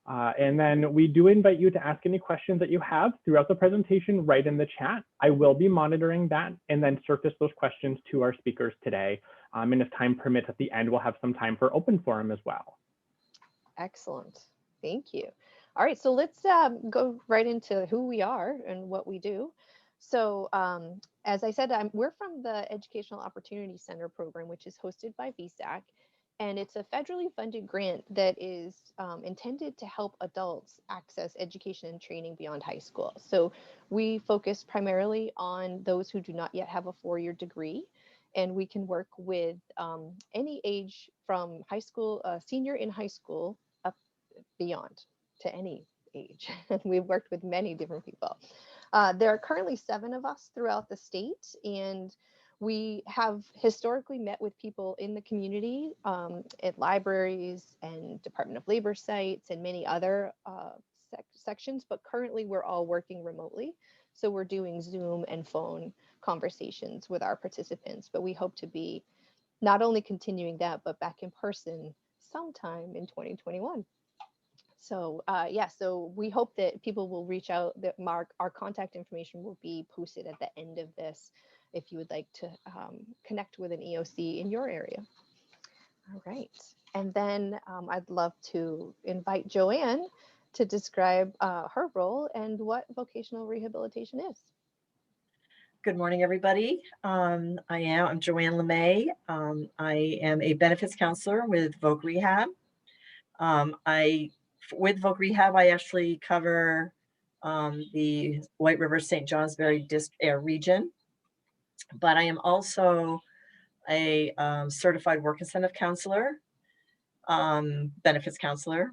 And then we do invite you to ask any questions that you have throughout the presentation right in the chat. I will be monitoring that and then surface those questions to our speakers today. And if time permits at the end, we'll have some time for open forum as well. Excellent. Thank you. All right, so let's go right into who we are and what we do. So as I said, we're from the Educational Opportunity Center program, which is hosted by VSAC. And it's a federally funded grant that is intended to help adults access education and training beyond high school. So we focus primarily on those who do not yet have a four-year degree. And we can work with any age from high school, senior in high school, up beyond to any age. We've worked with many different people. There are currently 7 of us throughout the state, and we have historically met with people in the community at libraries and Department of Labor sites and many other sections, but currently we're all working remotely. So we're doing Zoom and phone conversations with our participants, but we hope to be not only continuing that, but back in person sometime in 2021. So yeah, so we hope that people will reach out, that our contact information will be posted at the end of this if you would like to connect with an EOC in your area. All right, and then I'd love to invite JoAnne to describe her role and what vocational rehabilitation is. Good morning, everybody. I'm JoAnne Lemay. I am a benefits counselor with Voc Rehab. With Voc Rehab, I actually cover the White River St. Johnsbury region, but I am also a certified work incentive counselor, benefits counselor,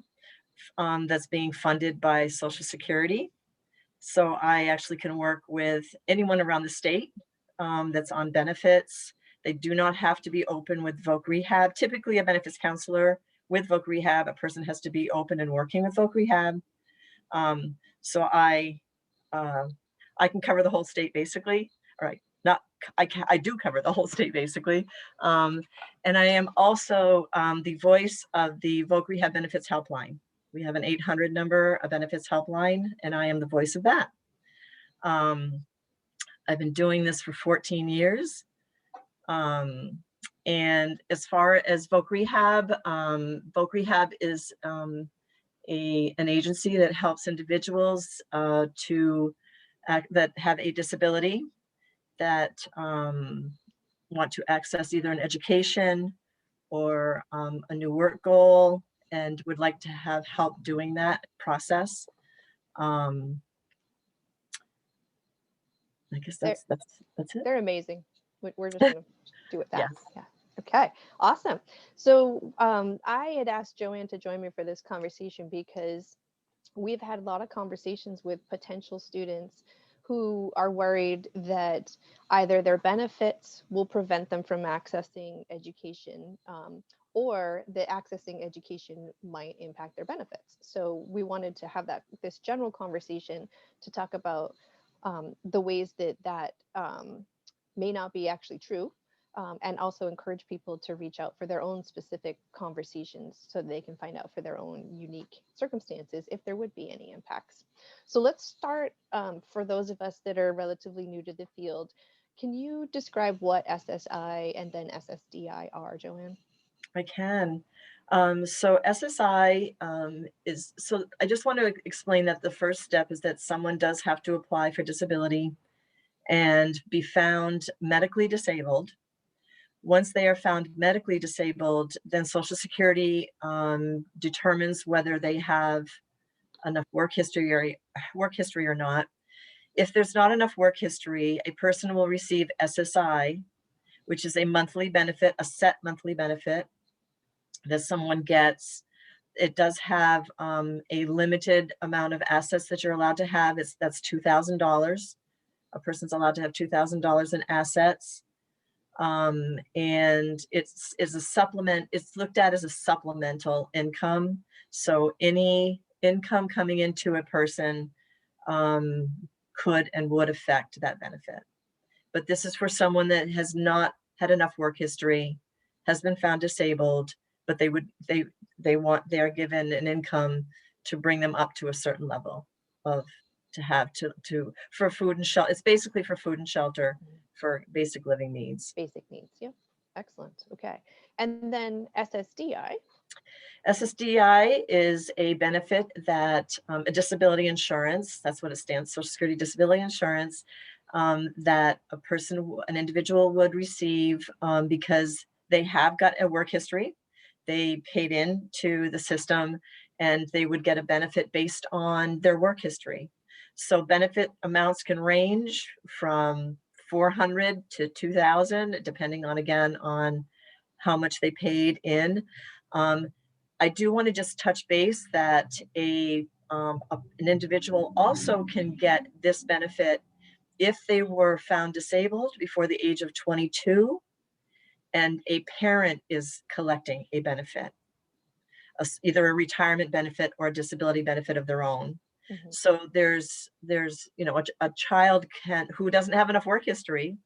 that's being funded by Social Security. So I actually can work with anyone around the state that's on benefits. They do not have to be open with Voc Rehab. Typically a benefits counselor with Voc Rehab, a person has to be open and working with Voc Rehab. So I can cover the whole state basically. All right, I do cover the whole state basically. And I am also the voice of the Voc Rehab Benefits Helpline. We have an 800 number, a benefits helpline, and I am the voice of that. I've been doing this for 14 years. And as far as Voc Rehab is an agency that helps individuals that have a disability that want to access either an education or a new work goal and would like to have help doing that process. I guess that's it. They're amazing. We're just gonna do it that. Yes. Yeah. Okay, awesome. So I had asked JoAnne to join me for this conversation because we've had a lot of conversations with potential students who are worried that either their benefits will prevent them from accessing education or that accessing education might impact their benefits. So we wanted to have this general conversation to talk about the ways that may not be actually true, and also encourage people to reach out for their own specific conversations so they can find out for their own unique circumstances if there would be any impacts. So let's start for those of us that are relatively new to the field. Can you describe what SSI and then SSDI are, JoAnne? I can. So SSI so I just want to explain that the first step is that someone does have to apply for disability and be found medically disabled. Once they are found medically disabled, then Social Security determines whether they have enough work history or not. If there's not enough work history, a person will receive SSI, which is a monthly benefit, a set monthly benefit that someone gets. It does have a limited amount of assets that you're allowed to have. That's $2,000. A person's allowed to have $2,000 in assets. And it's a supplement. It's looked at as a supplemental income. So any income coming into a person could and would affect that benefit. But this is for someone that has not had enough work history, has been found disabled, but they are given an income to bring them up to a certain level of for food and shelter. It's basically for food and shelter for basic living needs. Basic needs. Yep. Excellent. Okay. And then SSDI. SSDI is a benefit that a disability insurance, that's what it stands, Social Security Disability Insurance, that an individual would receive because they have got a work history. They paid into the system and they would get a benefit based on their work history. So benefit amounts can range from $400 to $2,000, depending on, again, on how much they paid in. I do want to just touch base that an individual also can get this benefit if they were found disabled before the age of 22 and a parent is collecting a benefit, either a retirement benefit or a disability benefit of their own. Mm-hmm. So there's a child who doesn't have enough work history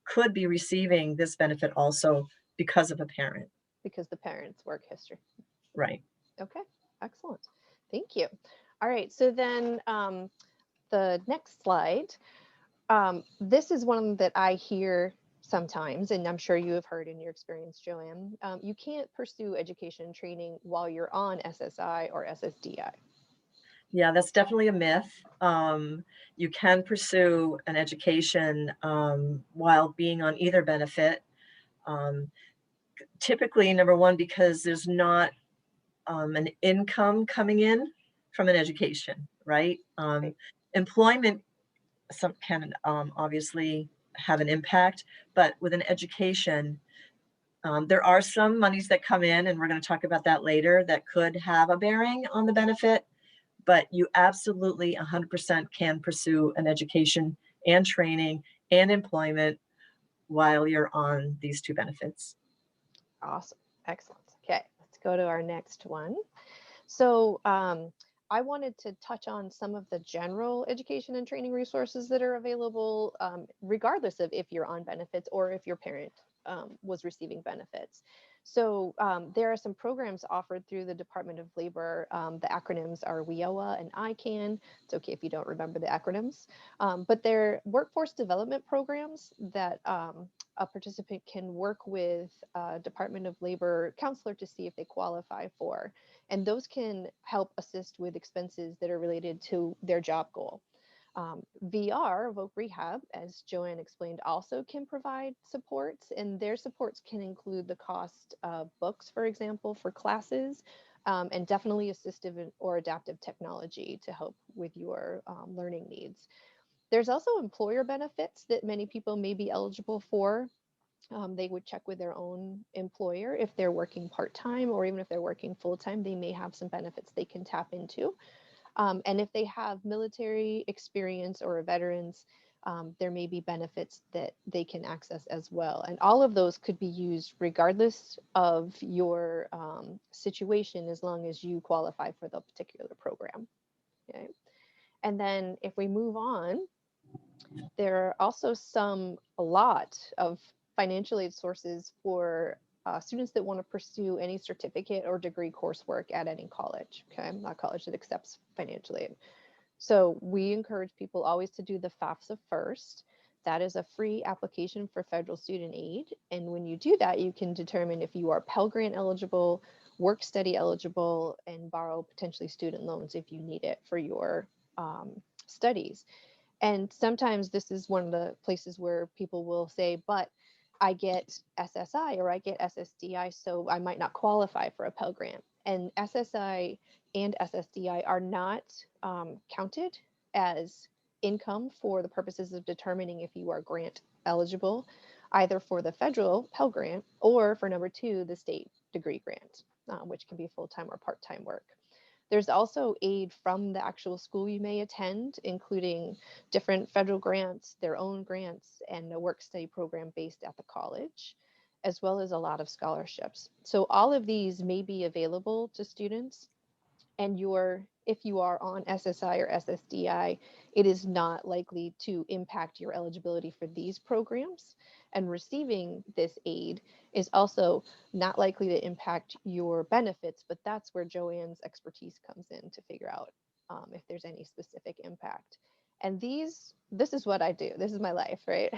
could be receiving this benefit also because of a parent. Because the parent's work history. Right. Okay, excellent. Thank you. All right, so then the next slide, this is one that I hear sometimes, and I'm sure you have heard in your experience, JoAnne. You can't pursue education and training while you're on SSI or SSDI. Yeah, that's definitely a myth. You can pursue an education while being on either benefit. Typically, number one, because there's not an income coming in from an education, right? Right. Employment can obviously have an impact, but with an education, there are some monies that come in, and we're going to talk about that later, that could have a bearing on the benefit, but you absolutely 100% can pursue an education and training and employment while you're on these two benefits. Awesome. Excellent. Okay, let's go to our next one. So I wanted to touch on some of the general education and training resources that are available, regardless of if you're on benefits or if your parent was receiving benefits. So there are some programs offered through the Department of Labor. The acronyms are WIOA and ICANN. It's okay if you don't remember the acronyms, but they're workforce development programs that a participant can work with a Department of Labor counselor to see if they qualify for. And those can help assist with expenses that are related to their job goal. VR, Voc Rehab, as JoAnne explained, also can provide supports, and their supports can include the cost of books, for example, for classes, and definitely assistive or adaptive technology to help with your learning needs. There's also employer benefits that many people may be eligible for. They would check with their own employer if they're working part-time, or even if they're working full-time, they may have some benefits they can tap into. And if they have military experience or are veterans, there may be benefits that they can access as well. And all of those could be used regardless of your situation, as long as you qualify for the particular program. Okay. And then if we move on, there are also a lot of financial aid sources for students that want to pursue any certificate or degree coursework at any college, okay? Not college that accepts financial aid. So we encourage people always to do the FAFSA first. That is a free application for federal student aid. And when you do that, you can determine if you are Pell Grant eligible, work study eligible, and borrow potentially student loans if you need it for your studies. And sometimes this is one of the places where people will say, but I get SSI or I get SSDI, so I might not qualify for a Pell Grant. And SSI and SSDI are not counted as income for the purposes of determining if you are grant eligible, either for the federal Pell Grant or for number 2, the state degree grant, which can be full-time or part-time work. There's also aid from the actual school you may attend, including different federal grants, their own grants, and a work study program based at the college, as well as a lot of scholarships. So all of these may be available to students. and if you are on SSI or SSDI, it is not likely to impact your eligibility for these programs. And receiving this aid is also not likely to impact your benefits, but that's where JoAnne's expertise comes in to figure out if there's any specific impact. And this is what I do. This is my life, right?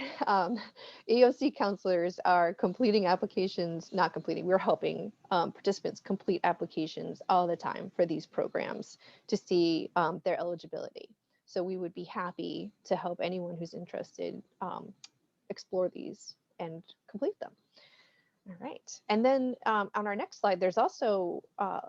EOC counselors are completing applications, not completing, we're helping participants complete applications all the time for these programs to see their eligibility. So we would be happy to help anyone who's interested explore these and complete them. All right. And then on our next slide, there's also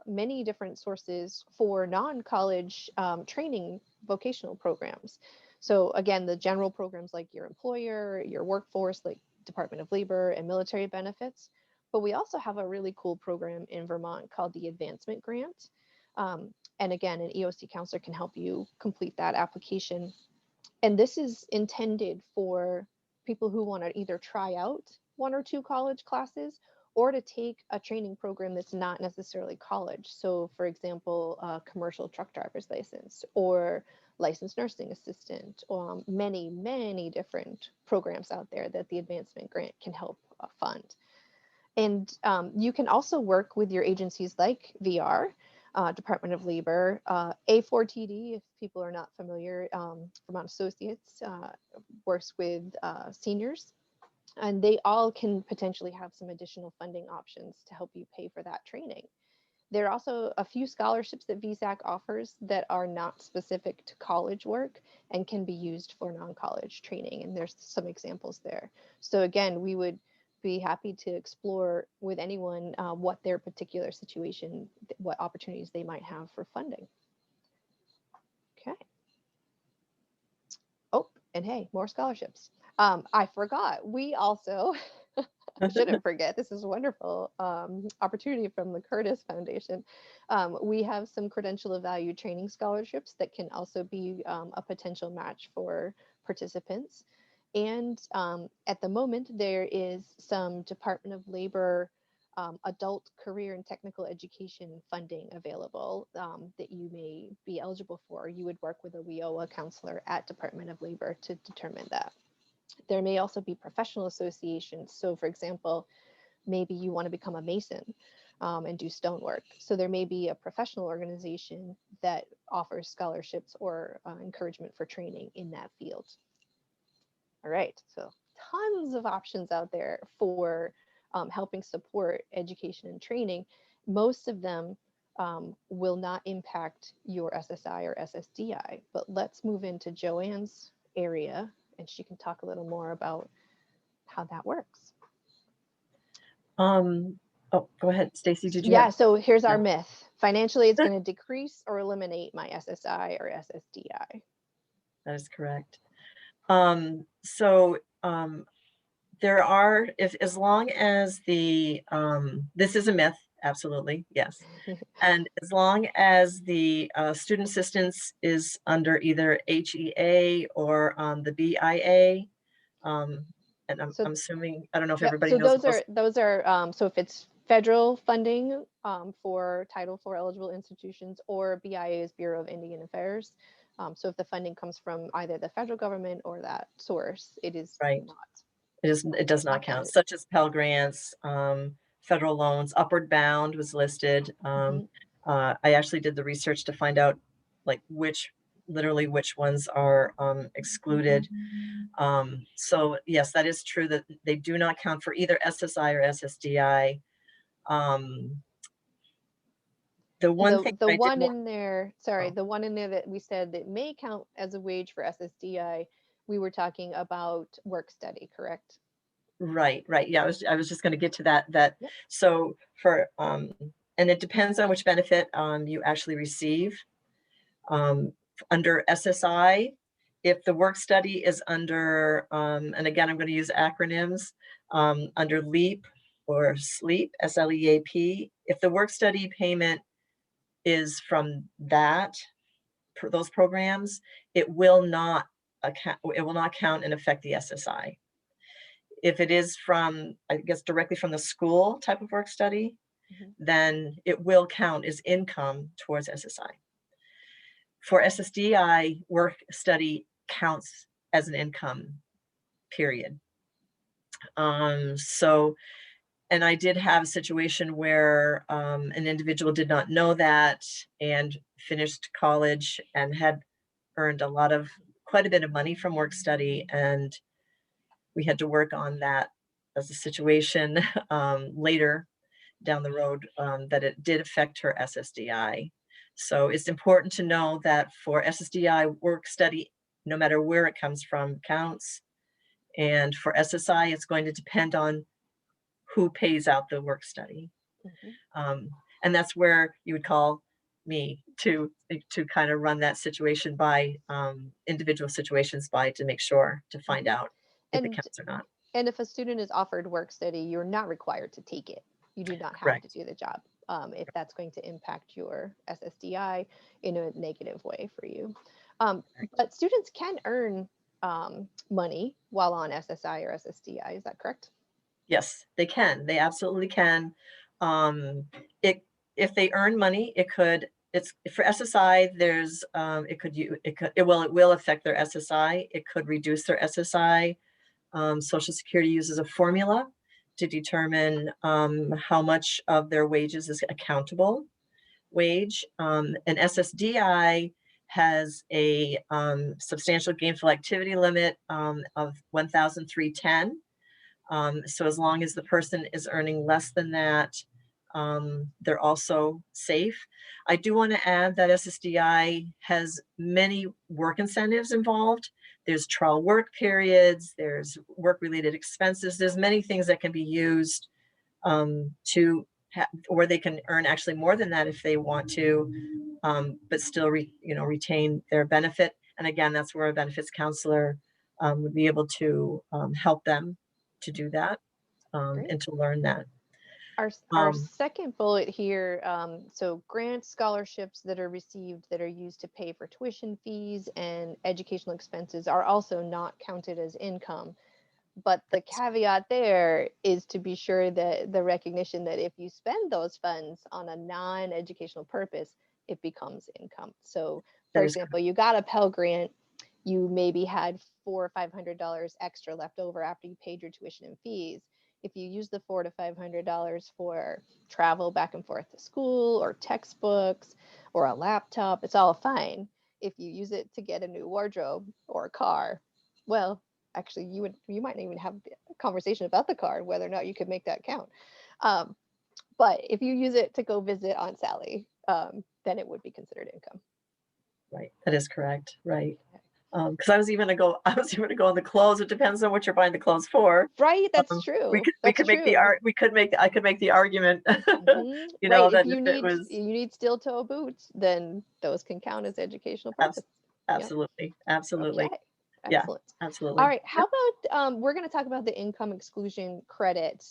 many different sources for non-college training vocational programs. So again, the general programs like your employer, your workforce, like Department of Labor and military benefits. But we also have a really cool program in Vermont called the Advancement Grant. And again, an EOC counselor can help you complete that application. And this is intended for people who want to either try out 1 or 2 college classes or to take a training program that's not necessarily college. So for example, a commercial truck driver's license or licensed nursing assistant, many, many different programs out there that the Advancement Grant can help fund. And you can also work with your agencies like VR, Department of Labor, A4TD, if people are not familiar, Vermont Associates works with seniors, and they all can potentially have some additional funding options to help you pay for that training. There are also a few scholarships that VSAC offers that are not specific to college work and can be used for non-college training, and there's some examples there. So again, we would be happy to explore with anyone what their particular situation, what opportunities they might have for funding. Okay. Oh, and hey, more scholarships. I forgot, we also, I shouldn't forget, this is a wonderful opportunity from the Curtis Foundation. We have some credential of value training scholarships that can also be a potential match for participants. And at the moment, there is some Department of Labor adult career and technical education funding available that you may be eligible for. You would work with a WIOA counselor at Department of Labor to determine that. There may also be professional associations. So for example, maybe you want to become a mason and do stonework. So there may be a professional organization that offers scholarships or encouragement for training in that field. All right, so tons of options out there for helping support education and training. Most of them will not impact your SSI or SSDI, but let's move into JoAnne's area and she can talk a little more about how that works. Oh, go ahead, Stacey, did you? Yeah, so here's our myth. Financially, it's going to decrease or eliminate my SSI or SSDI. That is correct. There are, as long as the, this is a myth, absolutely, yes. And as long as the student assistance is under either HEA or the BIA, and I'm assuming, I don't know if everybody knows. So those are, so if it's federal funding for Title IV eligible institutions, or BIA is Bureau of Indian Affairs. So if the funding comes from either the federal government or that source, it is right. not. It does not count, such as Pell Grants, federal loans. Upward Bound was listed. I actually did the research to find out like literally which ones are excluded. So yes, that is true that they do not count for either SSI or SSDI. The one in there, the one in there that we said that may count as a wage for SSDI, we were talking about work study, correct? Right. Yeah, I was just going to get to that. Yep. So for and it depends on which benefit you actually receive. Under SSI, if the work study is under, and again, I'm going to use acronyms, under LEAP or SLEEP, SLEAP. If the work study payment is from those programs, it will not count and affect the SSI. If it is from, I guess, directly from the school type of work study, then it will count as income towards SSI. For SSDI, work study counts as an income, period. And I did have a situation where an individual did not know that and finished college and had earned quite a bit of money from work study, and we had to work on that as a situation later down the road, that it did affect her SSDI. So it's important to know that for SSDI, work study, no matter where it comes from, counts. And for SSI, it's going to depend on who pays out the work study. And that's where you would call me to kind of run that situation by individual situations to make sure to find out if it counts or not. And if a student is offered work study, you're not required to take it. You do not have Correct. to do the job if that's going to impact your SSDI in a negative way for you. But students can earn money while on SSI or SSDI. Is that correct? Yes, they can. They absolutely can. If they earn money, it's for SSI. There's it will affect their SSI. It could reduce their SSI. Social Security uses a formula to determine how much of their wages is accountable wage. And SSDI has a substantial gainful activity limit of 1,310. So as long as the person is earning less than that, they're also safe. I do want to add that SSDI has many work incentives involved. There's trial work periods, there's work-related expenses, there's many things that can be used or they can earn actually more than that if they want to, but still retain their benefit. And again, that's where a benefits counselor would be able to help them to do that and to learn that. Our second bullet here, so grants, scholarships that are received that are used to pay for tuition fees and educational expenses are also not counted as income. But the caveat there is to be sure that the recognition that if you spend those funds on a non-educational purpose, it becomes income. So for example, you got a Pell Grant, you maybe had $400 or $500 extra left over after you paid your tuition and fees. If you use the $400 to $500 for travel back and forth to school or textbooks or a laptop, it's all fine. If you use it to get a new wardrobe or a car, well, actually you might not even have a conversation about the car, whether or not you could make that count. But if you use it to go visit Aunt Sally, then it would be considered income. Right, that is correct. Right. Because I was even gonna go on the clothes. It depends on what you're buying the clothes for. Right, that's true. I could make the argument. Right. That if you need steel toe boots, then those can count as educational purpose. Absolutely, absolutely. Okay. Excellent. Yeah, absolutely. All right. How about we're going to talk about the income exclusion credit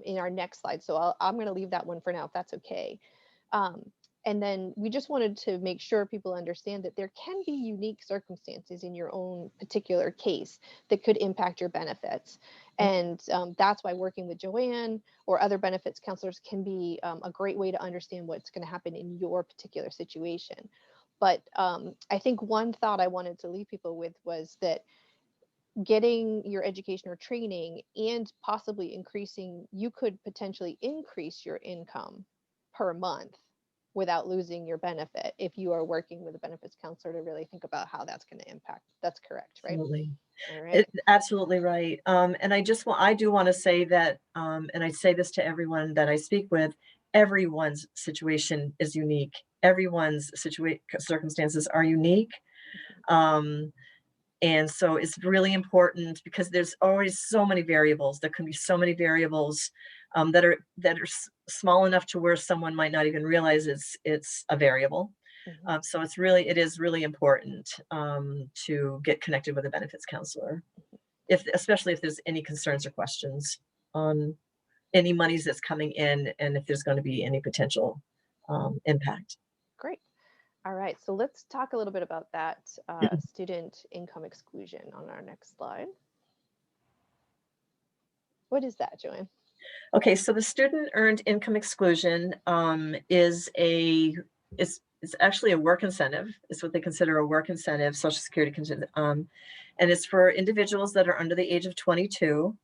in our next slide. So I'm going to leave that one for now, if that's okay. And then we just wanted to make sure people understand that there can be unique circumstances in your own particular case that could impact your benefits. And that's why working with JoAnne or other benefits counselors can be a great way to understand what's going to happen in your particular situation. But I think one thought I wanted to leave people with was that getting your education or training and possibly you could potentially increase your income per month without losing your benefit if you are working with a benefits counselor to really think about how that's going to impact. That's correct, right? Absolutely. All right. Absolutely right. And I do want to say that, and I say this to everyone that I speak with, everyone's situation is unique. Everyone's circumstances are unique. And so it's really important because there's always so many variables. There can be so many variables that are small enough to where someone might not even realize it's a variable. So it is really important to get connected with a benefits counselor, especially if there's any concerns or questions on any monies that's coming in and if there's going to be any potential impact. Great. All right, so let's talk a little bit about that student income exclusion on our next slide. What is that, JoAnne? Okay, so the student earned income exclusion is it's actually a work incentive. It's what they consider a work incentive, Social Security, and it's for individuals that are under the age of 22,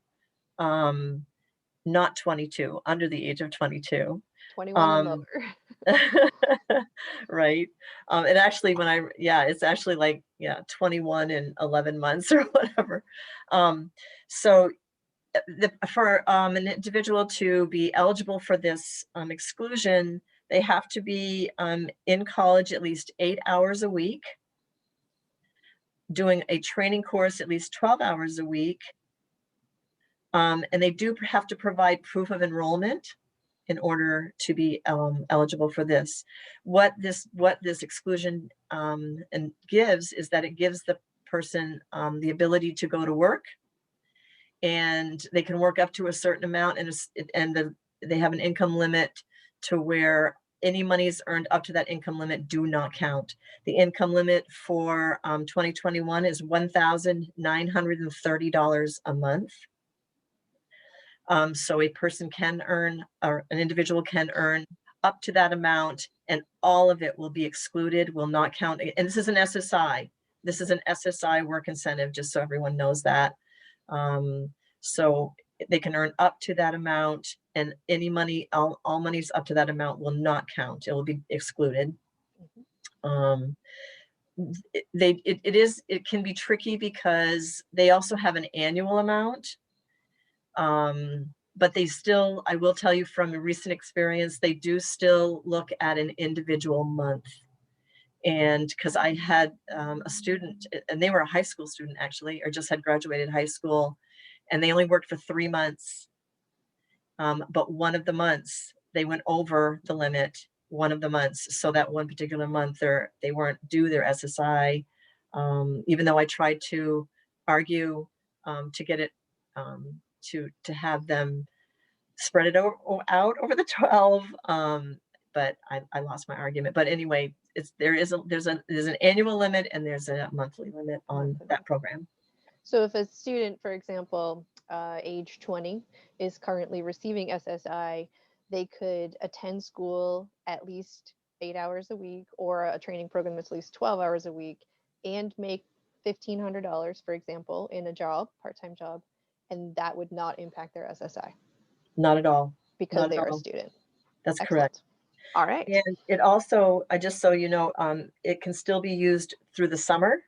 not 22, under the age of 22. 21 and Um, lower. right. It's actually like, 21 and 11 months or whatever. So for an individual to be eligible for this exclusion, they have to be in college at least 8 hours a week, doing a training course at least 12 hours a week, and they do have to provide proof of enrollment in order to be eligible for this. What this exclusion and gives is that it gives the person the ability to go to work, and they can work up to a certain amount, and they have an income limit to where any monies earned up to that income limit do not count. The income limit for 2021 is $1,930 a month. So a person can earn, or an individual can earn up to that amount, and all of it will be excluded, will not count. And this is an SSI. This is an SSI work incentive, just so everyone knows that. So they can earn up to that amount, and any money, all monies up to that amount will not count. It will be excluded. It can be tricky because they also have an annual amount. But they still, I will tell you from a recent experience, they do still look at an individual month. And because I had a student, and they were a high school student actually, or just had graduated high school, and they only worked for 3 months. But one of the months they went over the limit, one of the months. So that one particular month they weren't due their SSI, even though I tried to argue to get it, to have them spread it out over the 12. But I lost my argument. But anyway, there's an annual limit and there's a monthly limit on that program. So if a student, for example, age 20 is currently receiving SSI, they could attend school at least 8 hours a week, or a training program that's at least 12 hours a week, and make $1,500, for example, in a job, part-time job, and that would not impact their SSI. Not at all. Because they are a student. That's Excellent. correct. All right. And it also, just so you know, it can still be used through the summer,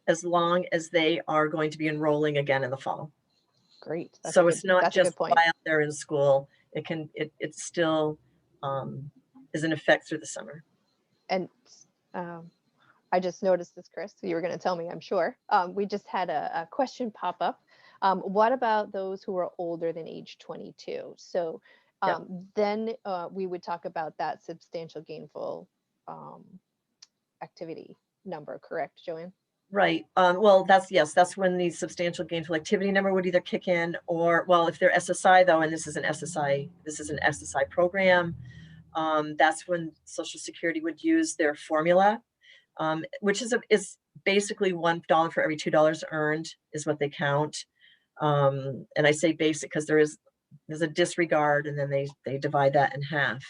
as long as they are going to be enrolling again in the fall. Great. So it's not just while they're in school. It still is in effect through the summer. And I just noticed this, Chris. You were going to tell me, I'm sure. We just had a question pop up. What about those who are older than age 22? So then we would talk about that substantial gainful activity number, correct, JoAnne? Right. Well, that's when the substantial gainful activity number would either kick in, or, well, if they're SSI though, and this is an SSI program, that's when Social Security would use their formula, which is basically $1 for every $2 earned is what they count. And I say basic because there's a disregard, and then they divide that in half.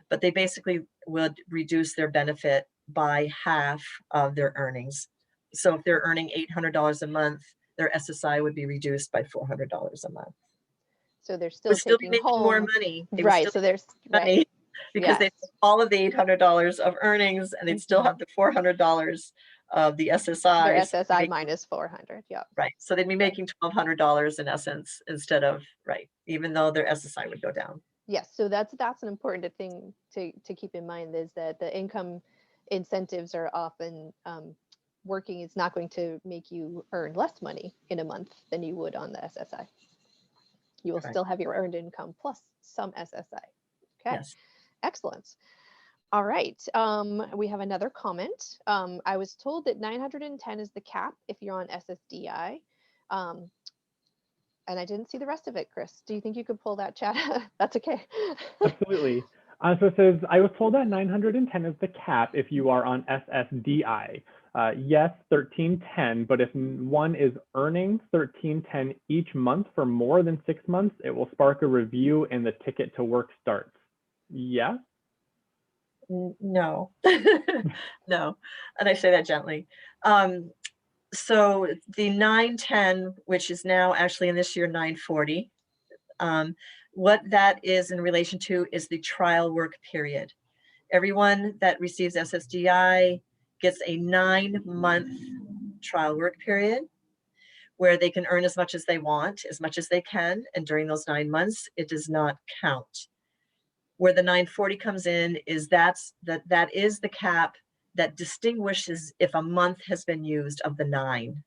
But they basically would reduce their benefit by half of their earnings. So if they're earning $800 a month, their SSI would be reduced by $400 a month. So they're still making home more money. Right. So there's money because they have all of the $800 of earnings, and they'd still have the $400 of the SSI. Their SSI minus 400. Yeah. Right. So they'd be making $1,200 in essence instead of, even though their SSI would go down. Yes. So that's an important thing to keep in mind, is that the income incentives are often working. It's not going to make you earn less money in a month than you would on the SSI. You will still have your earned income plus some SSI. Okay. Yes. Excellent. All right. We have another comment. I was told that 910 is the cap if you're on SSDI. And I didn't see the rest of it, Chris. Do you think you could pull that chat? That's okay. Absolutely. So it says, I was told that 910 is the cap if you are on SSDI. Yes, 1310, but if one is earning 1310 each month for more than 6 months, it will spark a review and the ticket to work starts. Yeah? No, no, and I say that gently. So the 910, which is now actually in this year 940, what that is in relation to is the trial work period. Everyone that receives SSDI gets a 9-month trial work period where they can earn as much as they want, as much as they can, and during those 9 months, it does not count. Where the 940 comes in is that is the cap that distinguishes if a month has been used of the 9.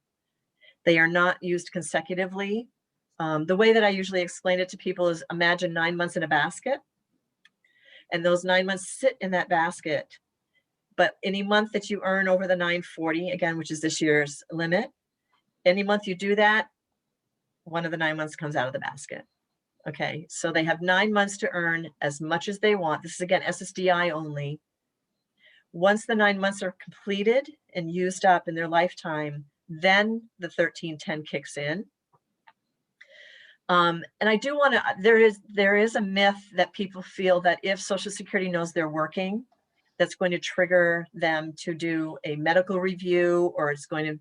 They are not used consecutively. The way that I usually explain it to people is imagine 9 months in a basket, and those 9 months sit in that basket. But any month that you earn over the 940, again, which is this year's limit, any month you do that, one of the 9 months comes out of the basket. Okay, so they have 9 months to earn as much as they want. This is again SSDI only. Once the 9 months are completed and used up in their lifetime, then the 1310 kicks in. And I do want to, there is a myth that people feel that if Social Security knows they're working, that's going to trigger them to do a medical review, or it's going to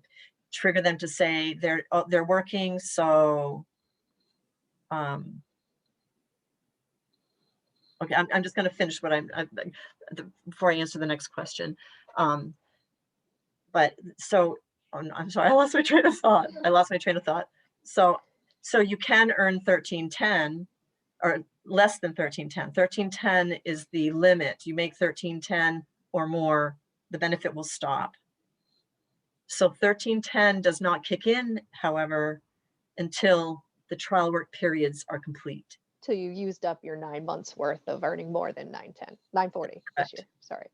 trigger them to say they're working. So, okay, I'm just going to finish what before I answer the next question. But so I'm sorry, I lost my train of thought. So you can earn 1310 or less than 1310. 1310 is the limit. You make 1310 or more, the benefit will stop. So 1310 does not kick in, however, until the trial work periods are complete. Till you used up your 9 months worth of earning more than 940 this year. Sorry.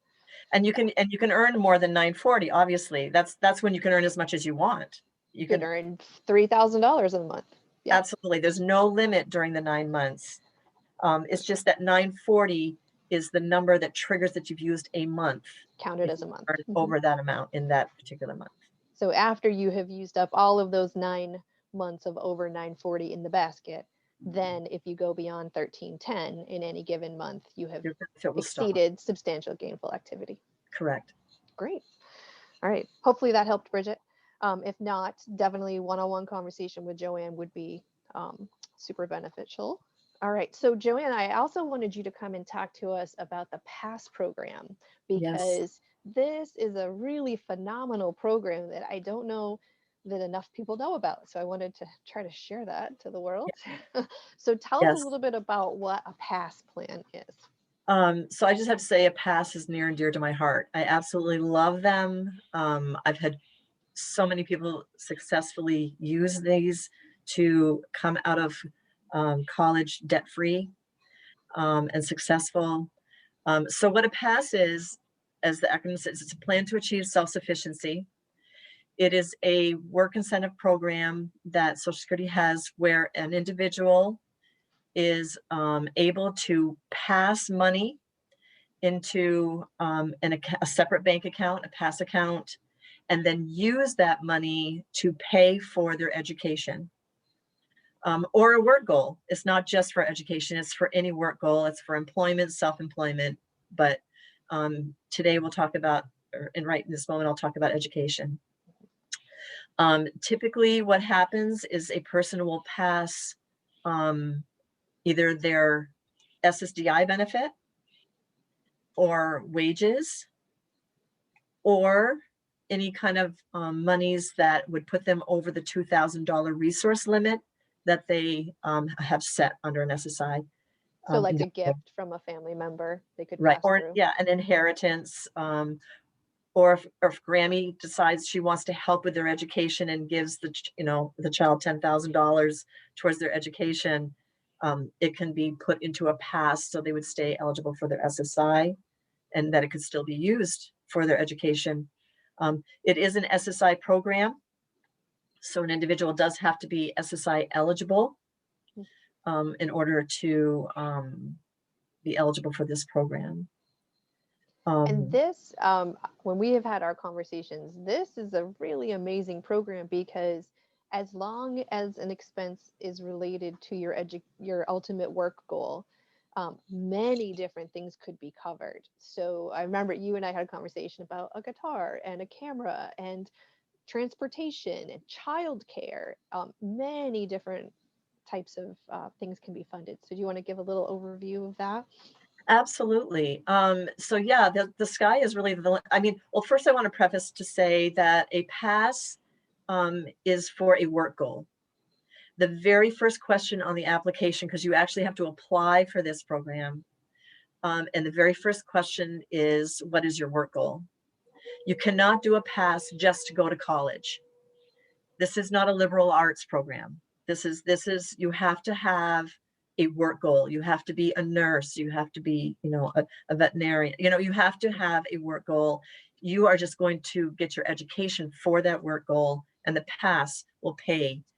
And you can earn more than 940. Obviously, that's when you can earn as much as you want. You can earn $3,000 a month. Yeah. Absolutely. There's no limit during the 9 months. It's just that 940 is the number that triggers that you've used a month. Counted as a month. Over that amount in that particular month. So after you have used up all of those 9 months of over 940 in the basket, then if you go beyond 1310 in any given month, you have exceeded substantial gainful activity. Correct. Great. All right. Hopefully that helped, Bridget. If not, definitely one-on-one conversation with JoAnne would be super beneficial. All right. So JoAnne, I also wanted you to come and talk to us about the PASS program, because this is a really phenomenal program that I don't know that enough people know about. So I wanted to try to share that to the world. So tell us a little bit about what a PASS plan is. So I just have to say a PASS is near and dear to my heart. I absolutely love them. I've had so many people successfully use these to come out of college debt-free and successful. So what a PASS is, as the acronym says, it's a plan to achieve self-sufficiency. It is a work incentive program that Social Security has where an individual is able to pass money into a separate bank account, a PASS account, and then use that money to pay for their education or a work goal. It's not just for education, it's for any work goal. It's for employment, self-employment, but today we'll talk about, and right in this moment, I'll talk about education. Typically what happens is a person will pass either their SSDI benefit or wages or any kind of monies that would put them over the $2,000 resource limit that they have set under an SSI. So like a gift from a family member, they could pass through. Yeah, an inheritance. Or if Grammy decides she wants to help with their education and gives the child $10,000 towards their education, it can be put into a PASS so they would stay eligible for their SSI, and that it could still be used for their education. It is an SSI program, so an individual does have to be SSI eligible in order to be eligible for this program. And this, when we have had our conversations, this is a really amazing program because as long as an expense is related to your ultimate work goal, many different things could be covered. So I remember you and I had a conversation about a guitar and a camera and transportation and childcare. Many different types of things can be funded. So do you want to give a little overview of that? Absolutely. So yeah, the sky is really the, I mean, well, first I want to preface to say that a pass is for a work goal. The very first question on the application, because you actually have to apply for this program. And the very first question is, what is your work goal? You cannot do a pass just to go to college. This is not a liberal arts program. This is, you have to have a work goal. You have to be a nurse. You have to be, you know, a veterinarian. You know, you have to have a work goal. You are just going to get your education for that work goal, and the pass will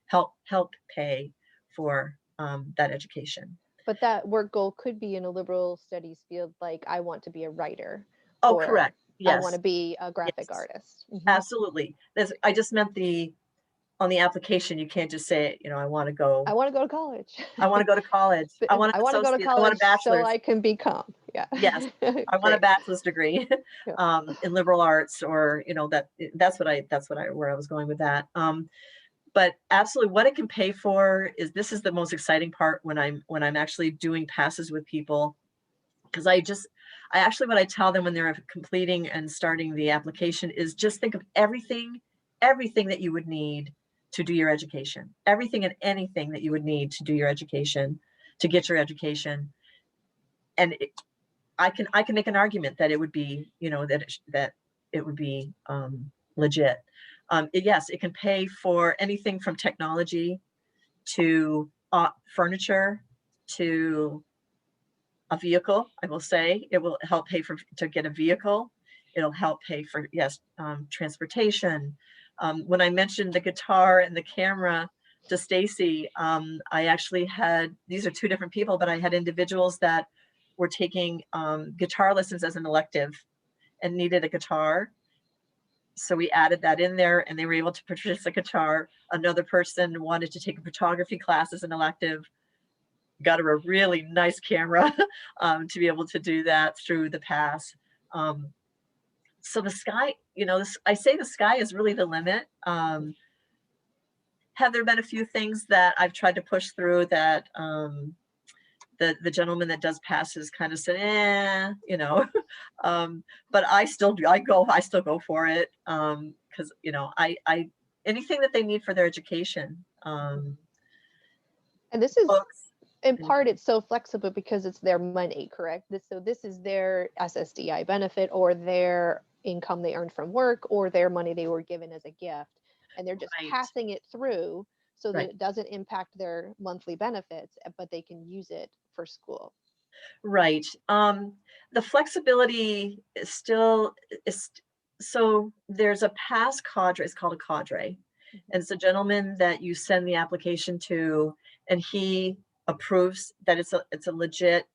help pay for that education. But that work goal could be in a liberal studies field, like I want to be a writer. Oh, or correct. Yes. I want to be a graphic Yes. artist. Absolutely. I just meant on the application, you can't just say, you know, I want to go to college. I want to go to college. I want to go to college I want a bachelor's. so I can become. Yeah. Yes. I want a bachelor's degree in liberal arts, or, you know, that's where I was going with that. But absolutely, what it can pay for is, this is the most exciting part when I'm actually doing passes with people, because I actually, what I tell them when they're completing and starting the application is, just think of everything that you would need to do your education, everything and anything that you would need to do your education, to get your education. And I can make an argument that it would be, you know, that it would be legit. Yes, it can pay for anything from technology to furniture to a vehicle. I will say it will help pay to get a vehicle. It'll help pay for, yes, transportation. When I mentioned the guitar and the camera to Stacey, I actually had, these are two different people, but I had individuals that were taking guitar lessons as an elective and needed a guitar. So we added that in there, and they were able to purchase a guitar. Another person wanted to take a photography class as an elective, got her a really nice camera to be able to do that through the pass. So the sky, you know, I say the sky is really the limit. Have there been a few things that I've tried to push through that the gentleman that does passes kind of said, you know, but I still go for it, because, you know, I anything that they need for their education. And this is, books, in part, it's so flexible because it's their money, correct? So this is their SSDI benefit, or their income they earned from work, or their money they were given as a gift, and they're just passing it through so that it doesn't impact their monthly benefits, but they can use it for school. Right. The flexibility is still, so there's a pass cadre, it's called a cadre. And it's a gentleman that you send the application to, and he approves that it's a legit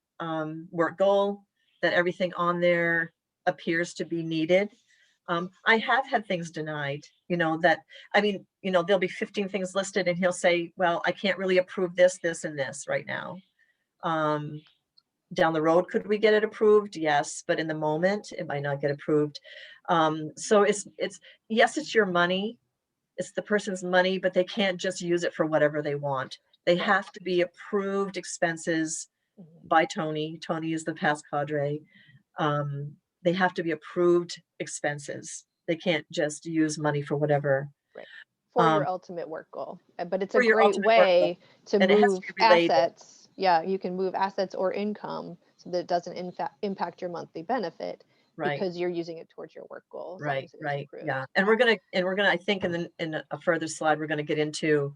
work goal, that everything on there appears to be needed. I have had things denied, you know, that, I mean, you know, there'll be 15 things listed, and he'll say, well, I can't really approve this, this, and this right now. Down the road, could we get it approved? Yes, but in the moment, it might not get approved. So it's yes, it's your money. It's the person's money, but they can't just use it for whatever they want. They have to be approved expenses by Tony. Tony is the pass cadre. They have to be approved expenses. They can't just use money for whatever. Right. For your ultimate work goal. But it's a great way to and move assets. Yeah, you can move assets or income so that it doesn't impact your monthly benefit, because you're using it towards your work goal. Right. Yeah. And we're gonna, I think in a further slide, we're gonna get into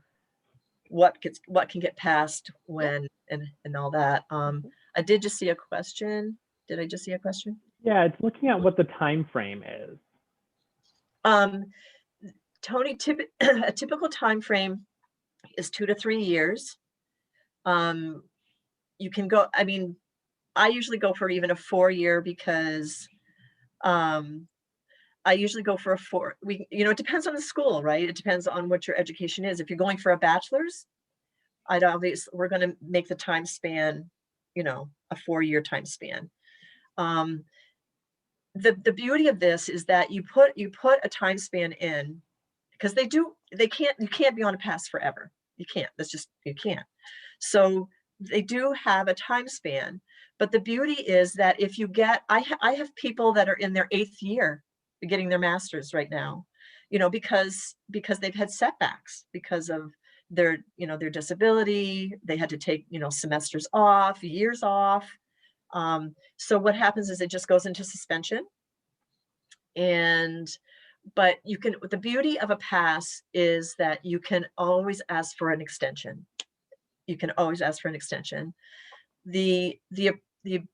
what can get passed when and all that. I did just see a question. Did I just see a question? Yeah, it's looking at what the time frame is. Tony, a typical time frame is 2 to 3 years. You can go, I mean, I usually go for even a 4-year, because I usually go for a 4. It depends on the school, right? It depends on what your education is. If you're going for a bachelor's, we're going to make the time span, a 4-year time span. The beauty of this is that you put a time span in, because you can't be on a pass forever. You can't. You can't. So they do have a time span, but the beauty is that if you get, I have people that are in their 8th year getting their master's right now, because they've had setbacks because of their disability. They had to take, semesters off, years off. So what happens is it just goes into suspension. But the beauty of a pass is that you can always ask for an extension. You can always ask for an extension. The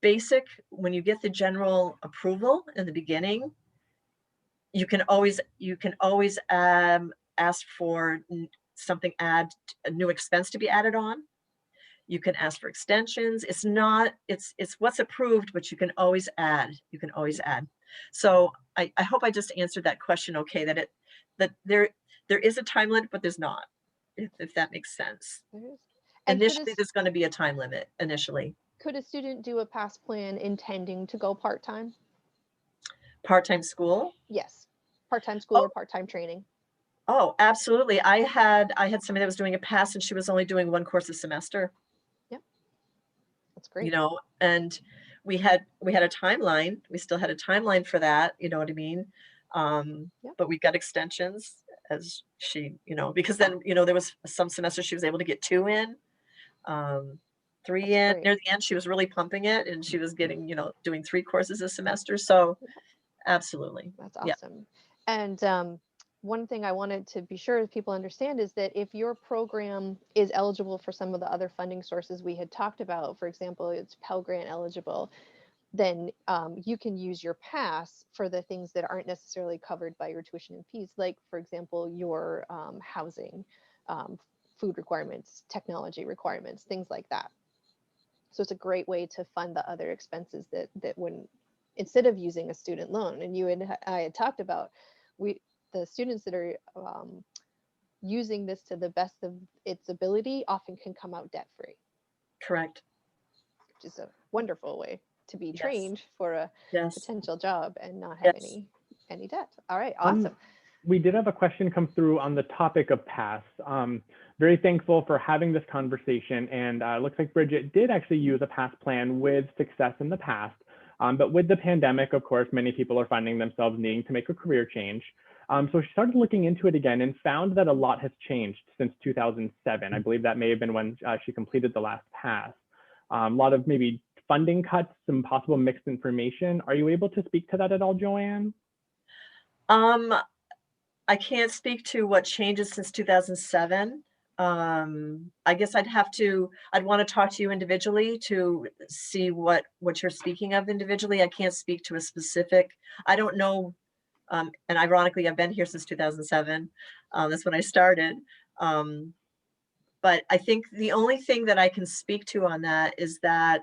basic, when you get the general approval in the beginning, you can always ask for a new expense to be added on. You can ask for extensions. It's what's approved, but you can always add. So I hope I just answered that question okay, that there is a time limit, but there's not, if that makes sense. Initially, there's going to be a time limit initially. Could a student do a pass plan intending to go part-time? Part-time school? Yes. Part-time school or part-time training? Oh, absolutely. I had somebody that was doing a pass and she was only doing 1 course a semester. Yep. That's great. And we had a timeline. We still had a timeline for that, you know what I mean? Yep. But we got extensions as she, because then, there was some semesters she was able to get 2 in, 3 in. Great. Near the end, she was really pumping it and she was getting, doing 3 courses a semester. So absolutely. That's awesome. Yeah. And one thing I wanted to be sure people understand is that if your program is eligible for some of the other funding sources we had talked about, for example, it's Pell Grant eligible, then you can use your pass for the things that aren't necessarily covered by your tuition and fees, like, for example, your housing, food requirements, technology requirements, things like that. So it's a great way to fund the other expenses that wouldn't, instead of using a student loan. And I had talked about, the students that are using this to the best of its ability often can come out debt-free. Correct. Which is a wonderful way to be trained for a potential job and not have any debt. All right, awesome. We did have a question come through on the topic of pass. Very thankful for having this conversation, and it looks like Bridget did actually use a pass plan with success in the past. But with the pandemic, of course, many people are finding themselves needing to make a career change. So she started looking into it again and found that a lot has changed since 2007. I believe that may have been when she completed the last pass. A lot of maybe funding cuts, some possible mixed information. Are you able to speak to that at all, JoAnne? I can't speak to what changes since 2007. I guess I'd want to talk to you individually to see what you're speaking of individually. I can't speak to a specific, I don't know. And ironically, I've been here since 2007. That's when I started. But I think the only thing that I can speak to on that is that,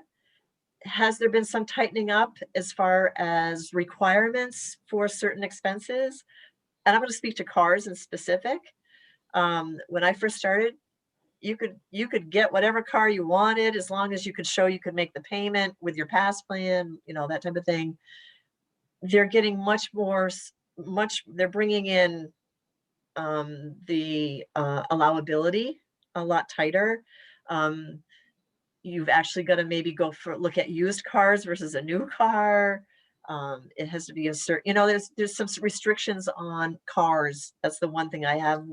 has there been some tightening up as far as requirements for certain expenses? And I'm going to speak to cars in specific. When I first started, you could get whatever car you wanted as long as you could show you could make the payment with your pass plan, that type of thing. They're getting they're bringing in the allowability a lot tighter. You've actually got to maybe look at used cars versus a new car. It has to be a certain, there's some restrictions on cars. That's the one thing I have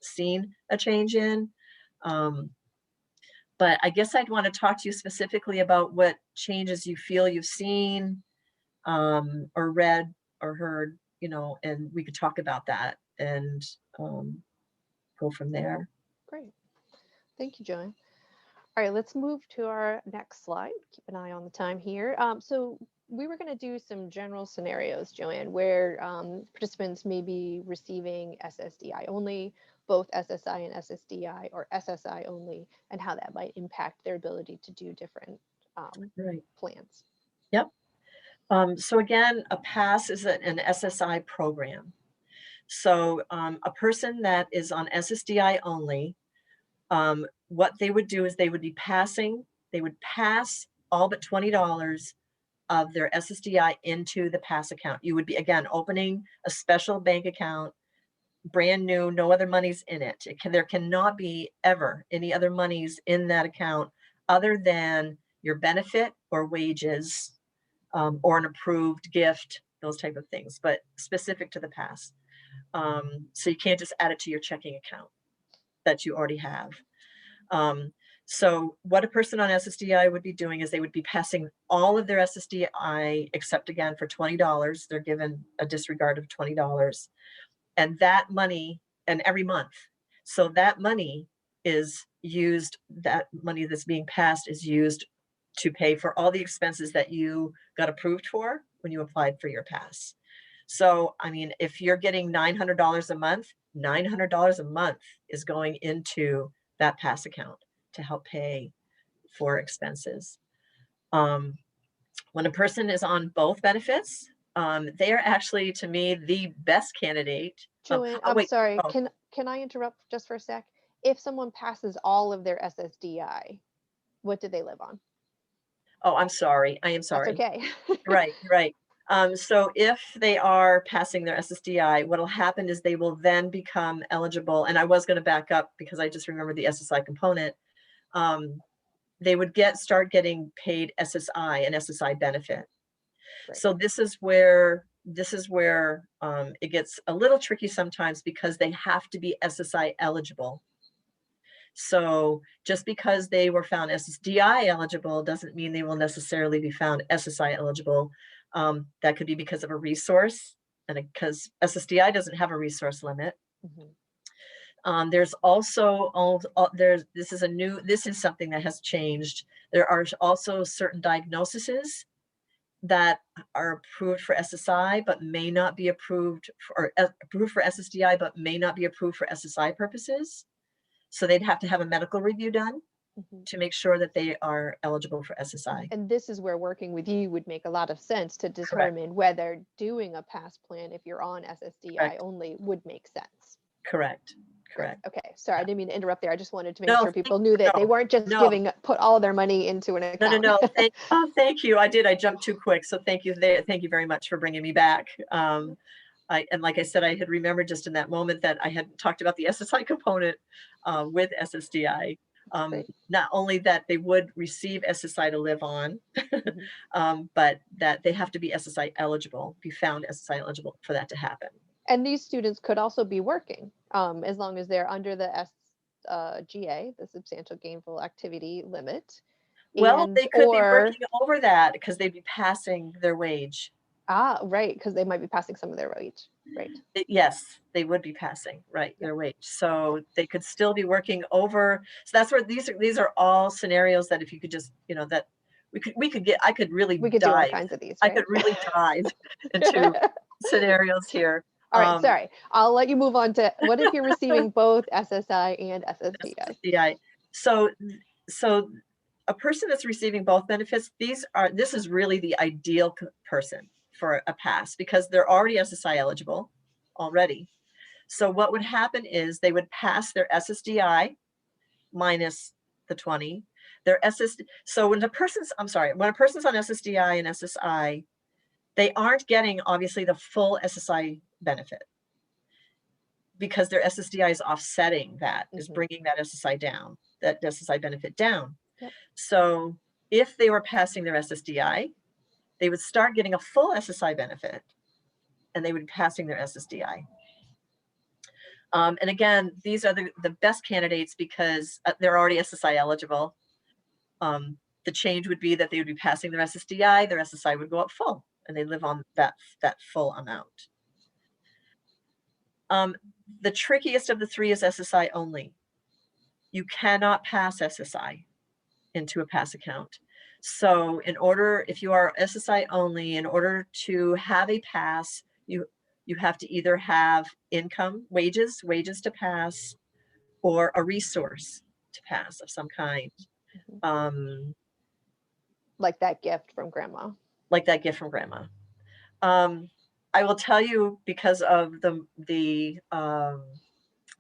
seen a change in. But I guess I'd want to talk to you specifically about what changes you feel you've seen, or read or heard, and we could talk about that and go from there. Great. Thank you, JoAnne. All right, let's move to our next slide. Keep an eye on the time here. So we were going to do some general scenarios, JoAnne, where participants may be receiving SSDI only, both SSI and SSDI, or SSI only, and how that might impact their ability to do different plans. Yep. So again, a PASS is an SSI program. So a person that is on SSDI only, what they would do is they would pass all but $20 of their SSDI into the PASS account. You would be, again, opening a special bank account, brand new, no other monies in it. There cannot be ever any other monies in that account other than your benefit or wages, or an approved gift, those type of things, but specific to the PASS. So you can't just add it to your checking account that you already have. So what a person on SSDI would be doing is they would be passing all of their SSDI, except again for $20. They're given a disregard of $20, and that money, and every month. So that money is used, that money that's being passed is used to pay for all the expenses that you got approved for when you applied for your PASS. So, I mean, if you're getting $900 a month, $900 a month is going into that PASS account to help pay for expenses. When a person is on both benefits, they are actually, to me, the best candidate. JoAnne, I'm sorry. Can I interrupt just for a sec? If someone passes all of their SSDI, what do they live on? Oh, I'm sorry. I am sorry. That's okay. Right. So if they are passing their SSDI, what will happen is they will then become eligible. And I was going to back up because I just remembered the SSI component. They would start getting paid SSI and SSI benefit. Right. So this is where it gets a little tricky sometimes because they have to be SSI eligible. So just because they were found SSDI eligible doesn't mean they will necessarily be found SSI eligible. That could be because of a resource, and because SSDI doesn't have a resource limit. Mm-hmm. There's also this is something that has changed. There are also certain diagnoses that are approved for SSI but may not be approved for SSDI but may not be approved for SSI purposes. So they'd have to have a medical review done to make sure that they are eligible for SSI. And this is where working with you would make a lot of sense to determine whether doing a PASS plan, if you're on SSDI only, would make sense. Correct. Okay, sorry, I didn't mean to interrupt there. I just wanted to make sure people knew that they weren't just put all of their money into an account. No. Thank you. I jumped too quick. So thank you. Thank you very much for bringing me back. And like I said, I had remembered just in that moment that I had talked about the SSI component with SSDI. Not only that they would receive SSI to live on, but that they have to be SSI eligible, be found SSI eligible for that to happen. And these students could also be working as long as they're under the SGA, the Substantial Gainful Activity Limit. Well, they could be working over that because they'd be passing their wage. Ah, right, because they might be passing some of their wage, right? Yes, they would be passing, their wage. So they could still be working over. So that's where these are all scenarios that if you could just, that we could do all kinds of these. Right? I could really dive into scenarios here. All right, sorry. I'll let you move on to what if you're receiving both SSI and SSDI? So a person that's receiving both benefits, this is really the ideal person for a PASS because they're already SSI eligible already. So what would happen is they would pass their SSDI minus the 20. So when a person's on SSDI and SSI, they aren't getting obviously the full SSI benefit because their SSDI is offsetting that, is bringing that SSI down, that SSI benefit down. Yep. So if they were passing their SSDI, they would start getting a full SSI benefit and they would be passing their SSDI. And again, these are the best candidates because they're already SSI eligible. The change would be that they would be passing their SSDI, their SSI would go up full and they live on that full amount. The trickiest of the three is SSI only. You cannot pass SSI into a PASS account. So if you are SSI only, in order to have a PASS, you have to either have income, wages to pass, or a resource to pass of some kind. Like that gift from grandma. like that gift from grandma. I will tell you, because of the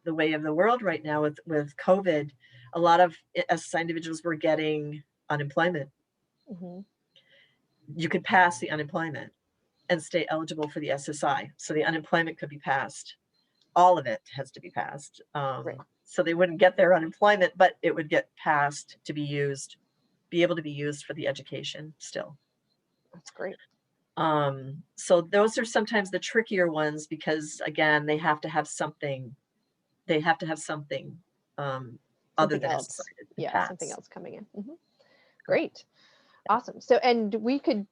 way of the world right now with COVID, a lot of SSI individuals were getting unemployment. Mm-hmm. You could pass the unemployment and stay eligible for the SSI. So the unemployment could be passed. All of it has to be passed. Right. So they wouldn't get their unemployment, but it would get passed to be able to be used for the education still. That's great. So those are sometimes the trickier ones, because again, they have to have something. They have to have something other than else. SSI Yeah, pass. something else coming in. Mm-hmm. Great. Awesome. So, and we could,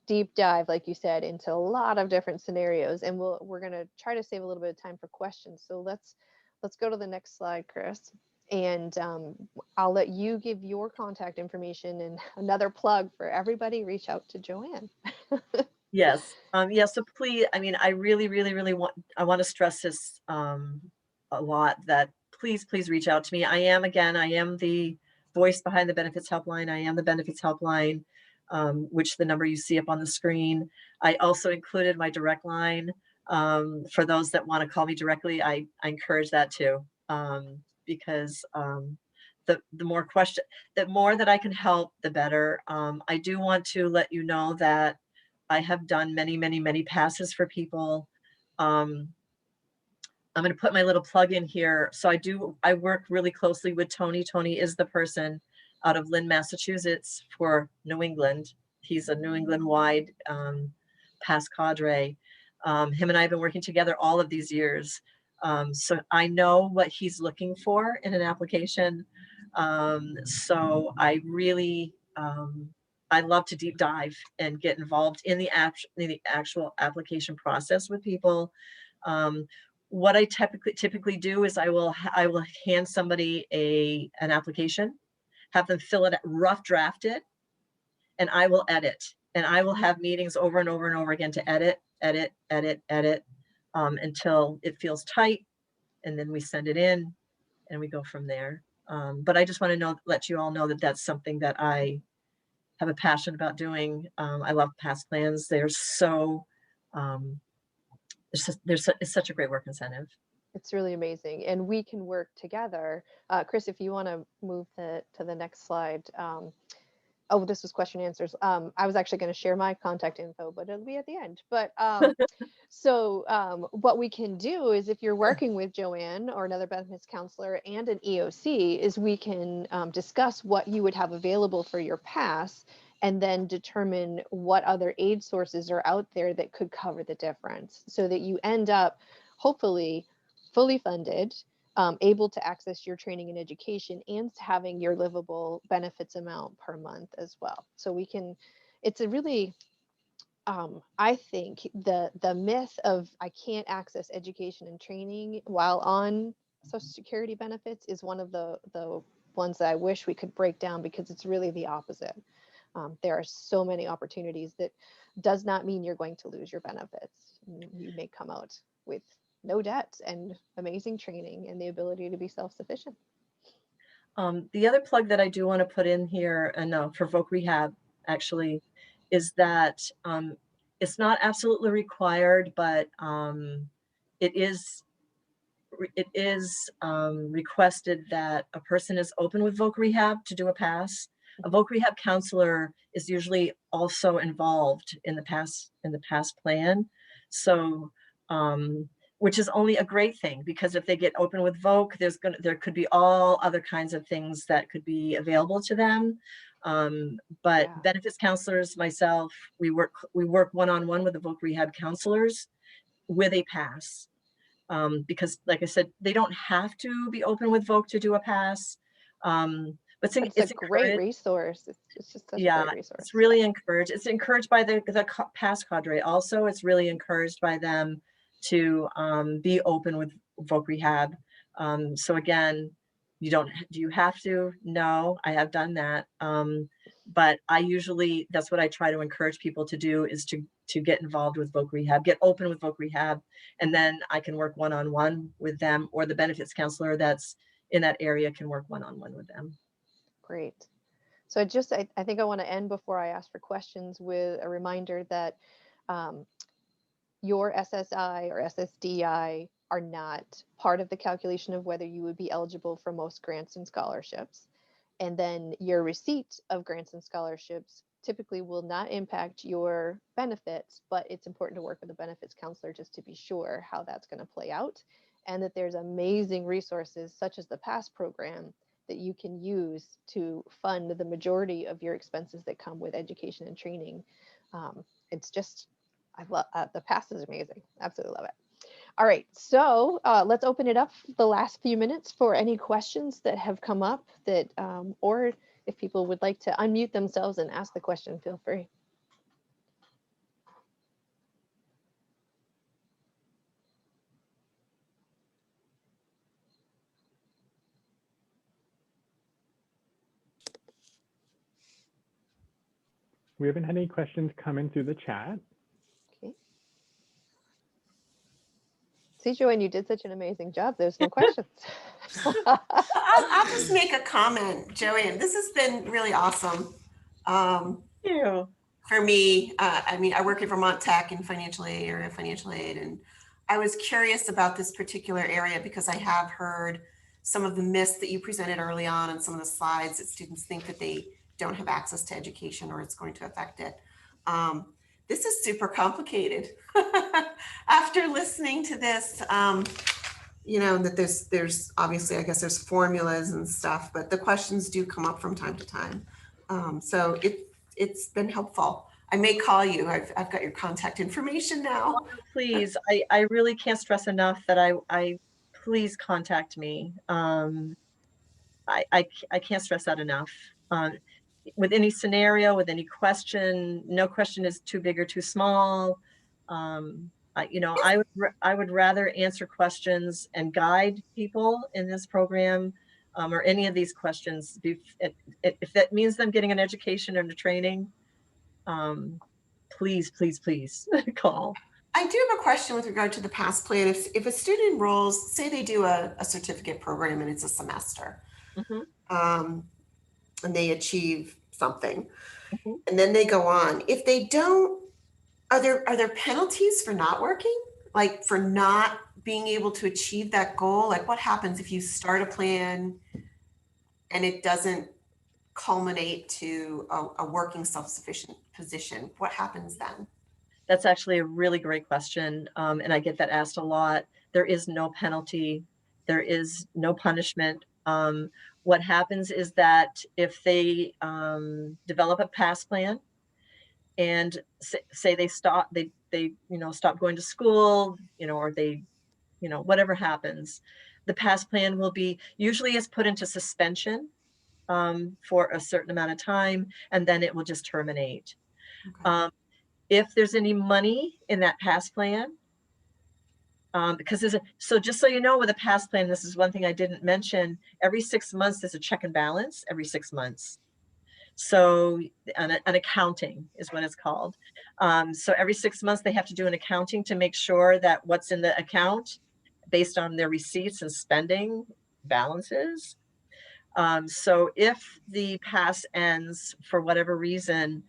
deep dive, like you said, into a lot of different scenarios, and we're going to try to save a little bit of time for questions. So let's go to the next slide, Chris, and I'll let you give your contact information, and another plug for everybody, reach out to JoAnne. Yes. Yeah. So please, I mean, I really, really, really want to stress this a lot, that please reach out to me. I am the voice behind the benefits helpline. I am the benefits helpline, which the number you see up on the screen. I also included my direct line. For those that want to call me directly, I encourage that too, because the more that I can help, the better. I do want to let you know that I have done many, many, many passes for people. I'm going to put my little plug in here. So I work really closely with Tony. Tony is the person out of Lynn, Massachusetts for New England. He's a New England wide pass cadre. Him and I have been working together all of these years. So I know what he's looking for in an application. So I really, I love to deep dive and get involved in the actual application process with people. What I typically do is I will hand somebody an application, have them fill it, rough draft it, and I will edit. And I will have meetings over and over and over again to edit until it feels tight, and then we send it in and we go from there. But I just want to let you all know that that's something that I have a passion about doing. I love past plans. They're so, it's such a great work incentive. It's really amazing, and we can work together. Chris, if you want to move to the next slide. Oh, this was question and answers. I was actually going to share my contact info, but it'll be at the end. But so what we can do is, if you're working with JoAnne or another benefits counselor and an EOC, is we can discuss what you would have available for your pass, and then determine what other aid sources are out there that could cover the difference, so that you end up hopefully fully funded, able to access your training and education, and having your livable benefits amount per month as well. So we can, it's a really, I think the myth of I can't access education and training while on Social Security benefits is one of the ones that I wish we could break down, because it's really the opposite. There are so many opportunities that does not mean you're going to lose your benefits. You may come out with no debt and amazing training and the ability to be self-sufficient. The other plug that I do want to put in here, and for Voc Rehab actually, is that it's not absolutely required, but it is requested that a person is open with Voc Rehab to do a pass. A Voc Rehab counselor is usually also involved in the pass plan. So which is only a great thing, because if they get open with Voc, there could be all other kinds of things that could be available to them. But Yeah. benefits counselors, myself, we work one-on-one with the Voc Rehab counselors with a pass. Because like I said, they don't have to be open with Voc to do a pass. But it's a great resource. It's just such a great resource. It's really encouraged. It's encouraged by the pass cadre. Also, it's really encouraged by them to be open with Voc Rehab. So again, do you have to? No, I have done that. But that's what I try to encourage people to do, is to get involved with Voc Rehab, get open with Voc Rehab, and then I can work one-on-one with them, or the benefits counselor that's in that area can work one-on-one with them. Great. So I think I want to end before I ask for questions with a reminder that your SSI or SSDI are not part of the calculation of whether you would be eligible for most grants and scholarships. And then your receipt of grants and scholarships typically will not impact your benefits, but it's important to work with a benefits counselor just to be sure how that's going to play out. And that there's amazing resources such as the PASS program that you can use to fund the majority of your expenses that come with education and training. It's just, I love the PASS is amazing. Absolutely love it. All right, so let's open it up the last few minutes for any questions that have come up that, or if people would like to unmute themselves and ask the question, feel free. We haven't had any questions come in through the chat. Okay. See, JoAnne, you did such an amazing job. There's no questions. I'll just make a comment, JoAnne. This has been really awesome. Thank you. For me, I mean, I work at Vermont Tech in financial aid, area of financial aid, and I was curious about this particular area because I have heard some of the myths that you presented early on and some of the slides that students think that they don't have access to education or it's going to affect it. This is super complicated. After listening to this, you know, that there's obviously, I guess there's formulas and stuff, but the questions do come up from time to time. So it's been helpful. I may call you. I've got your contact information now. Oh, please, I really can't stress enough that I please contact me. I can't stress that enough. With any scenario, with any question, no question is too big or too small. You know, I would rather answer questions and guide people in this program or any of these questions. If that means them getting an education and a training, please, please, please call. I do have a question with regard to the PASS plan. If a student enrolls, say they do a certificate program and it's a semester, and they achieve something, and then they go on. If they don't, are there penalties for not working? Like for not being able to achieve that goal? Like what happens if you start a plan and it doesn't culminate to a working self-sufficient position? What happens then? That's actually a really great question. And I get that asked a lot. There is no penalty. There is no punishment. What happens is that if they develop a PASS plan and say they stop, they stop going to school, or they, whatever happens, the PASS plan will be usually is put into suspension for a certain amount of time, and then it will just terminate. Okay. If there's any money in that PASS plan, because so just so you know, with a PASS plan, this is one thing I didn't mention, every 6 months, there's a check and balance every 6 months. So an accounting is what it's called. So every 6 months, they have to do an accounting to make sure that what's in the account based on their receipts and spending balances. So if the PASS ends for whatever reason,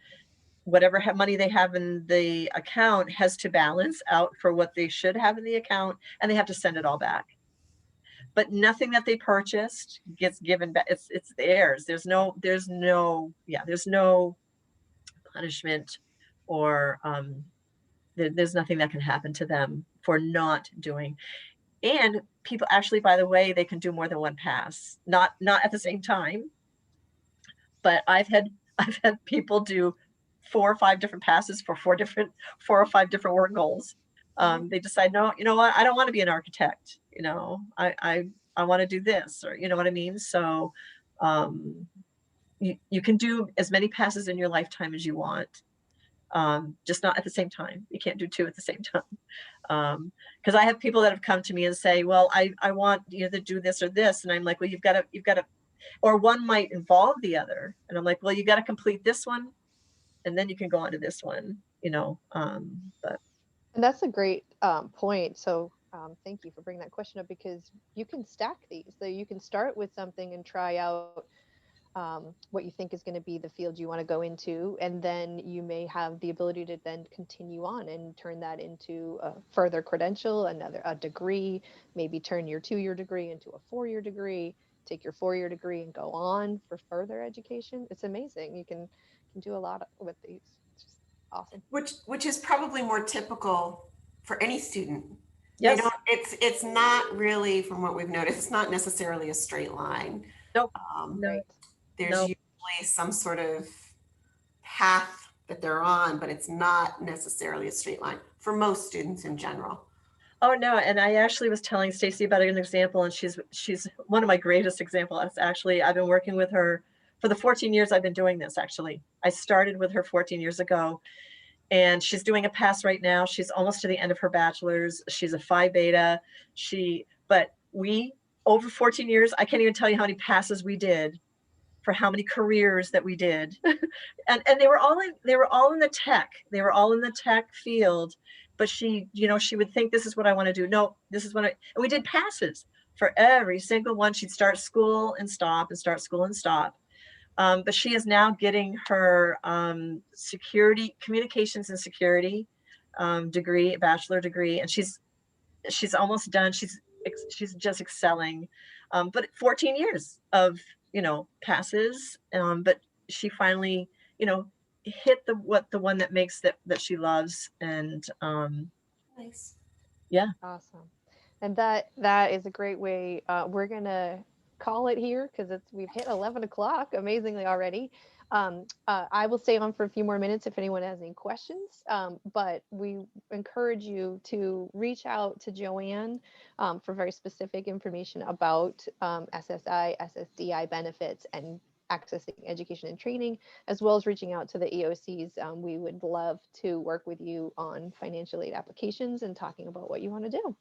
whatever money they have in the account has to balance out for what they should have in the account, and they have to send it all back. But nothing that they purchased gets given back. It's theirs. There's no punishment or there's nothing that can happen to them for not doing. And people actually, by the way, they can do more than one PASS, not at the same time. But I've had people do 4 or 5 different PASSes for 4 or 5 different work goals. They decide, no, you know what, I don't want to be an architect. I want to do this, or you know what I mean. So you can do as many PASSes in your lifetime as you want, just not at the same time. You can't do 2 at the same time. Because I have people that have come to me and say, well, I want you to do this or this, and I'm like, well, you've got to. Or one might involve the other. And I'm like, well, you got to complete this one and then you can go on to this one, but. And that's a great point. So thank you for bringing that question up, because you can stack these. So you can start with something and try out what you think is going to be the field you want to go into, and then you may have the ability to then continue on and turn that into a further credential, a degree, maybe turn your 2-year degree into a 4-year degree, take your 4-year degree and go on for further education. It's amazing. You can do a lot with these. It's just awesome. Which is probably more typical for any student. Yes. They don't, it's not really, from what we've noticed, it's not necessarily a straight line. Nope. No. Right. There's usually some sort of path that they're on, but it's not necessarily a straight line for most students in general. Oh no, and I actually was telling Stacey about an example, and she's one of my greatest examples. Actually, I've been working with her for the 14 years I've been doing this. Actually, I started with her 14 years ago, and she's doing a pass right now. She's almost to the end of her bachelor's. She's a Phi Beta. But we, over 14 years, I can't even tell you how many passes we did for how many careers that we did. and they were all in the tech. They were all in the tech field. But she, she would think, this is what I want to do. No, this is what and we did passes for every single one. She'd start school and stop and start school and stop. But she is now getting her communications and security degree, bachelor degree, and she's almost done. She's just excelling. But 14 years of passes. But she finally hit the one that makes that she loves, and Nice. Yeah. Awesome. And that is a great way. We're gonna call it here because we've hit 11 o'clock amazingly already. I will stay on for a few more minutes if anyone has any questions, but we encourage you to reach out to JoAnne for very specific information about SSI, SSDI benefits and accessing education and training, as well as reaching out to the EOCs. We would love to work with you on financial aid applications and talking about what you want to do.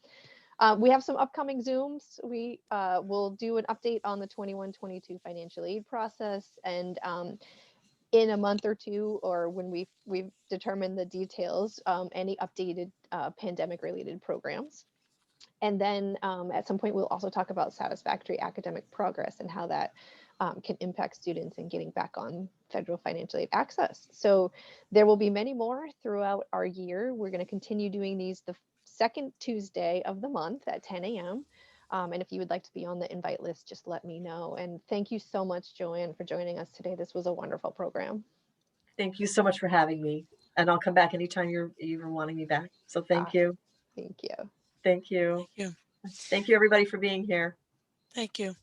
We have some upcoming Zooms. We will do an update on the 21-22 financial aid process, and in a month or two, or when we've determined the details, any updated pandemic-related programs. And then at some point, we'll also talk about satisfactory academic progress and how that can impact students in getting back on federal financial aid access. So there will be many more throughout our year. We're going to continue doing these the second Tuesday of the month at 10 a.m. And if you would like to be on the invite list, just let me know. And thank you so much, JoAnne, for joining us today. This was a wonderful program. Thank you so much for having me. And I'll come back anytime you're wanting me back. So thank you. Thank you. Thank you. Thank you. Thank you, everybody, for being here. Thank you.